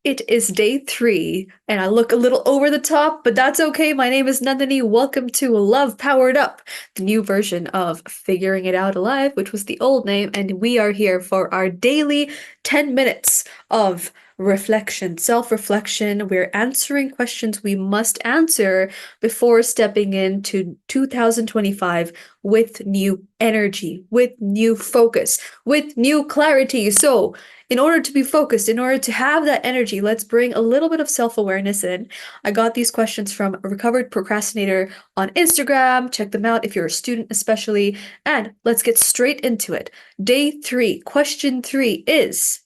It is day 3, and I look a little over the top, but that's okay. My name is Nandini. Welcome to Love Powered Up, the new version of Figuring It Out Alive, which was the old name, and we are here for our daily 10 minutes of reflection, self-reflection. We're answering questions we must answer before stepping into 2025 with new energy, with new focus, with new clarity. So, in order to be focused, in order to have that energy, let's bring a little bit of self-awareness in. I got these questions from a recovered procrastinator on Instagram. Check them out if you're a student, especially. And let's get straight into it. Day 3, question 3 is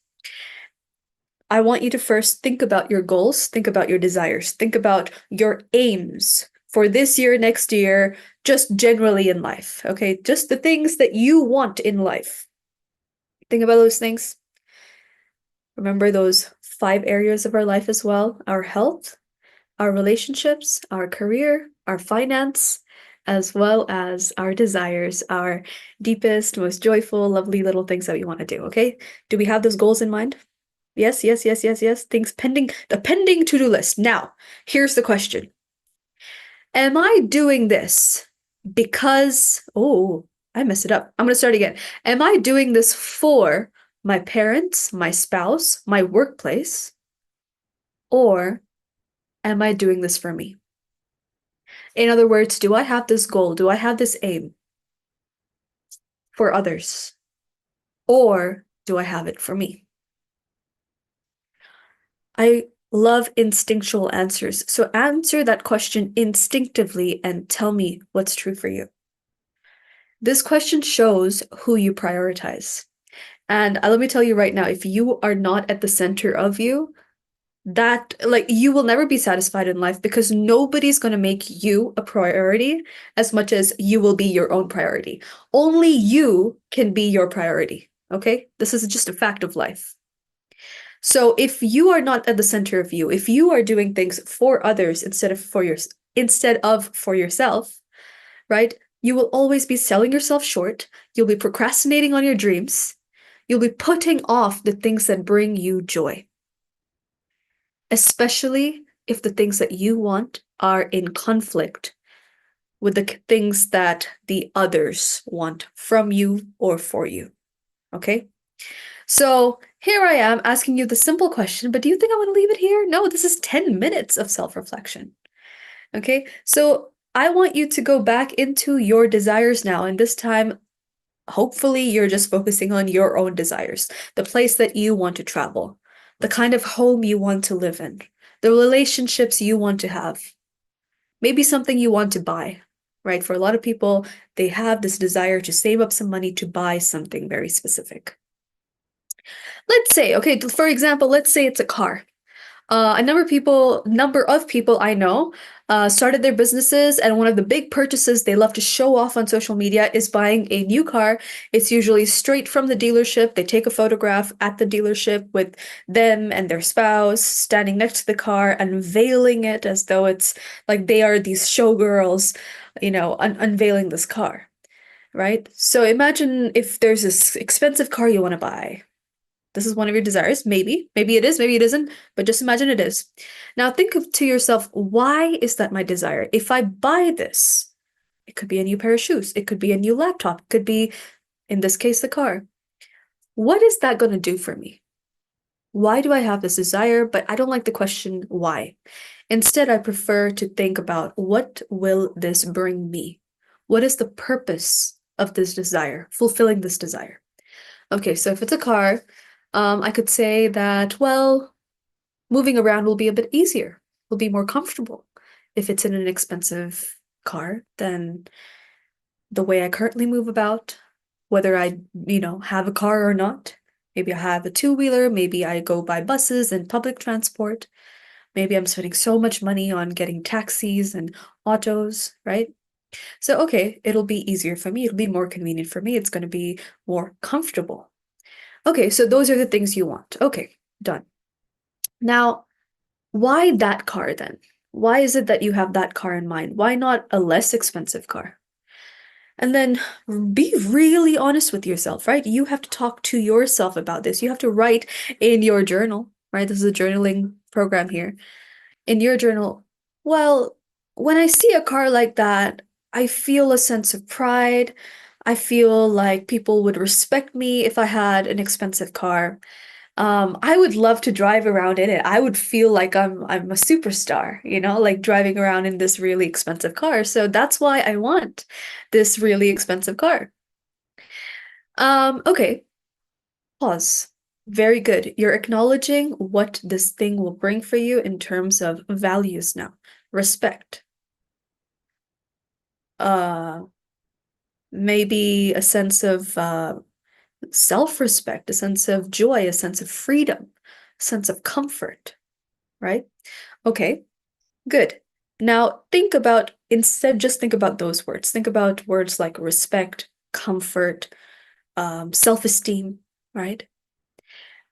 I want you to first think about your goals, think about your desires, think about your aims for this year, next year, just generally in life, okay? Just the things that you want in life. Think about those things. Remember those 5 areas of our life as well: our health, our relationships, our career, our finance, as well as our desires, our deepest, most joyful, lovely little things that we want to do, okay? Do we have those goals in mind? Yes, yes, yes, yes, yes. Things pending, the pending to-do list. Now, here's the question. Am I doing this because, oh, I messed it up. I'm going to start again. Am I doing this for my parents, my spouse, my workplace, or am I doing this for me? In other words, do I have this goal? Do I have this aim for others? Or do I have it for me? I love instinctual answers. So answer that question instinctively and tell me what's true for you. This question shows who you prioritize. And let me tell you right now, if you are not at the center of you, that like you will never be satisfied in life because nobody's going to make you a priority as much as you will be your own priority. Only you can be your priority. Okay? This is just a fact of life. So if you are not at the center of you, if you are doing things for others instead of for yourself, right? You will always be selling yourself short. You'll be procrastinating on your dreams. You'll be putting off the things that bring you joy, especially if the things that you want are in conflict with the things that the others want from you or for you. Okay? So here I am asking you the simple question, but do you think I'm going to leave it here? No, this is 10 minutes of self-reflection. Okay? So I want you to go back into your desires now, and this time, hopefully, you're just focusing on your own desires, the place that you want to travel, the kind of home you want to live in, the relationships you want to have, maybe something you want to buy, right? For a lot of people, they have this desire to save up some money to buy something very specific. Let's say, okay, for example, let's say it's a car. A number of people I know started their businesses, and one of the big purchases they love to show off on social media is buying a new car. It's usually straight from the dealership. They take a photograph at the dealership with them and their spouse standing next to the car, unveiling it as though it's like they are these showgirls, unveiling this car, right? So imagine if there's this expensive car you want to buy. This is one of your desires. Maybe it is, maybe it isn't, but just imagine it is. Now to yourself, why is that my desire? If I buy this, it could be a new pair of shoes, it could be a new laptop, it could be, in this case, the car. What is that going to do for me? Why do I have this desire? But I don't like the question why. Instead, I prefer to think about what will this bring me? What is the purpose of this desire, fulfilling this desire? Okay, so if it's a car, I could say that, well, moving around will be a bit easier, will be more comfortable. If it's in an expensive car, then the way I currently move about, whether I, have a car or not, maybe I have a two-wheeler, maybe I go by buses and public transport, maybe I'm spending so much money on getting taxis and autos, right? So, okay, it'll be easier for me, it'll be more convenient for me, it's going to be more comfortable. Okay, so those are the things you want. Okay, done. Now, why that car then? Why is it that you have that car in mind? Why not a less expensive car? And then be really honest with yourself, right? You have to talk to yourself about this. You have to write in your journal, right? This is a journaling program here. In your journal, well, when I see a car like that, I feel a sense of pride. I feel like people would respect me if I had an expensive car. I would love to drive around in it. I would feel like I'm a superstar, like driving around in this really expensive car. So that's why I want this really expensive car. Okay, pause. Very good. You're acknowledging what this thing will bring for you in terms of values now. Respect. Uh, maybe a sense of self-respect, a sense of joy, a sense of freedom, a sense of comfort, right? Okay, good. Now instead, just think about those words. Think about words like respect, comfort, self-esteem, right?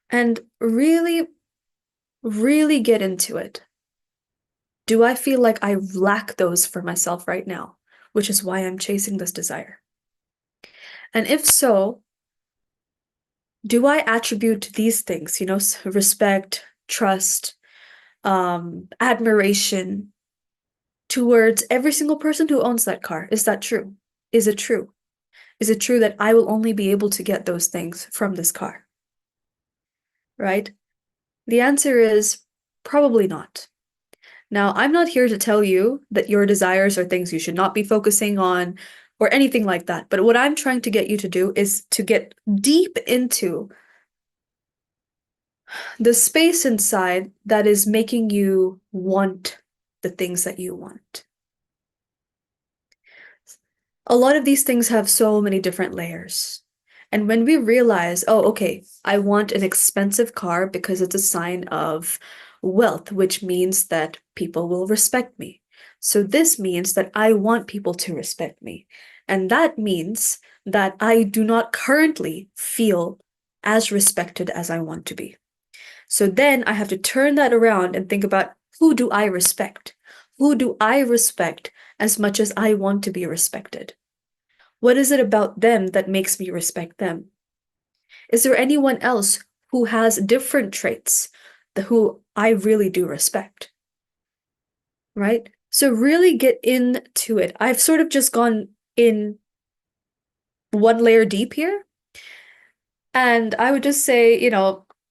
And really, really get into it. Do I feel like I lack those for myself right now? Which is why I'm chasing this desire. And if so, do I attribute these things, respect, trust, admiration towards every single person who owns that car? Is that true? Is it true? Is it true that I will only be able to get those things from this car? Right? The answer is probably not. Now, I'm not here to tell you that your desires are things you should not be focusing on or anything like that. But what I'm trying to get you to do is to get deep into the space inside that is making you want the things that you want. A lot of these things have so many different layers. And when we realize, oh, okay, I want an expensive car because it's a sign of wealth, which means that people will respect me. So this means that I want people to respect me. And that means that I do not currently feel as respected as I want to be. So then I have to turn that around and think about, who do I respect? Who do I respect as much as I want to be respected? What is it about them that makes me respect them? Is there anyone else who has different traits who I really do respect? Right? So really get into it. I've sort of just gone in one layer deep here. And I would just say,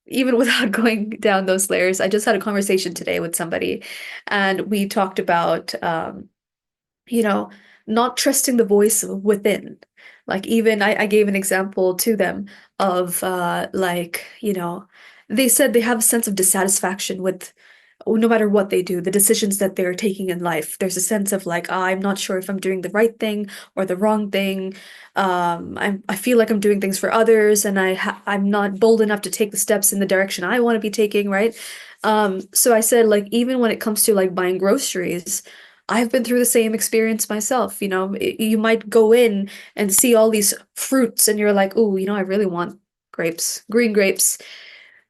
even without going down those layers, I just had a conversation today with somebody, and we talked about you know, not trusting the voice within. Like even I gave an example to them of they said they have a sense of dissatisfaction with no matter what they do, the decisions that they're taking in life. There's a sense of like, I'm not sure if I'm doing the right thing or the wrong thing. I feel like I'm doing things for others, and I'm not bold enough to take the steps in the direction I want to be taking, right? So I said, like, even when it comes to like buying groceries, I've been through the same experience myself. You might go in and see all these fruits, and you're like, "Ooh, I really want grapes, green grapes.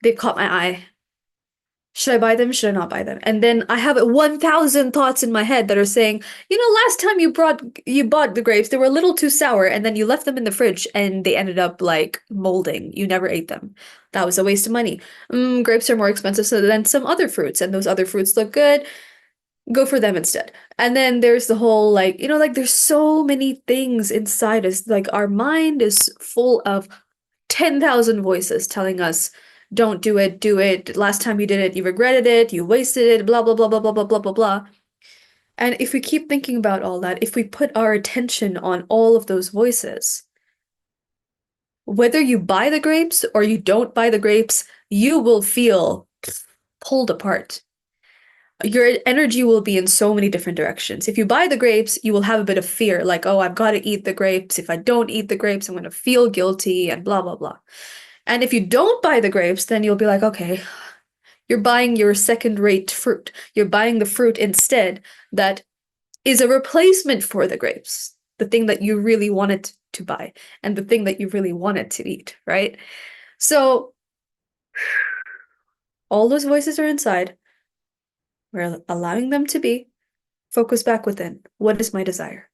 They've caught my eye. Should I buy them? Should I not buy them?" And then I have 1,000 thoughts in my head that are saying, last time you bought the grapes, they were a little too sour, and then you left them in the fridge and they ended up like molding. You never ate them. That was a waste of money. Grapes are more expensive than some other fruits, and those other fruits look good. Go for them instead. And then there's the whole like, like there's so many things inside us. Like our mind is full of 10,000 voices telling us, don't do it, do it. Last time you did it, you regretted it, you wasted it, blah, blah, blah, blah, blah, blah, blah, blah, blah. And if we keep thinking about all that, if we put our attention on all of those voices, whether you buy the grapes or you don't buy the grapes, you will feel pulled apart. Your energy will be in so many different directions. If you buy the grapes, you will have a bit of fear, like, oh, I've got to eat the grapes. If I don't eat the grapes, I'm going to feel guilty and blah, blah, blah. And if you don't buy the grapes, then you'll be like, okay, you're buying your second-rate fruit. You're buying the fruit instead that is a replacement for the grapes, the thing that you really wanted to buy and the thing that you really wanted to eat, right? So all those voices are inside. We're allowing them to be. Focus back within. What is my desire?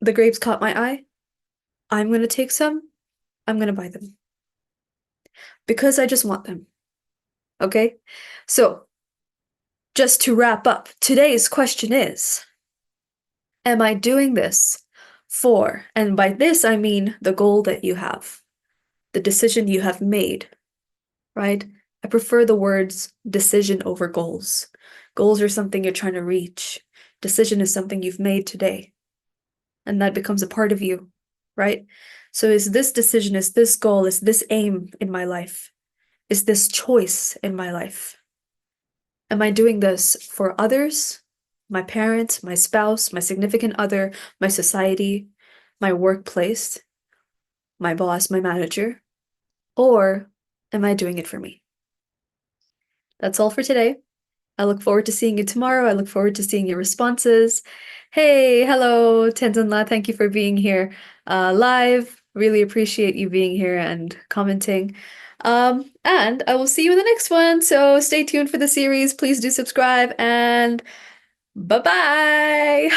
The grapes caught my eye. I'm going to take some. I'm going to buy them because I just want them. Okay? So, just to wrap up, today's question is, am I doing this for, and by this I mean the goal that you have, the decision you have made, right? I prefer the words decision over goals. Goals are something you're trying to reach. Decision is something you've made today, and that becomes a part of you, right? So is this decision, is this goal, is this aim in my life? Is this choice in my life? Am I doing this for others, my parents, my spouse, my significant other, my society, my workplace, my boss, my manager? Or am I doing it for me? That's all for today. I look forward to seeing you tomorrow. I look forward to seeing your responses. Hey, hello, Tenzin. Thank you for being here live. Really appreciate you being here and commenting. And I will see you in the next one. So stay tuned for the series. Please do subscribe and bye-bye.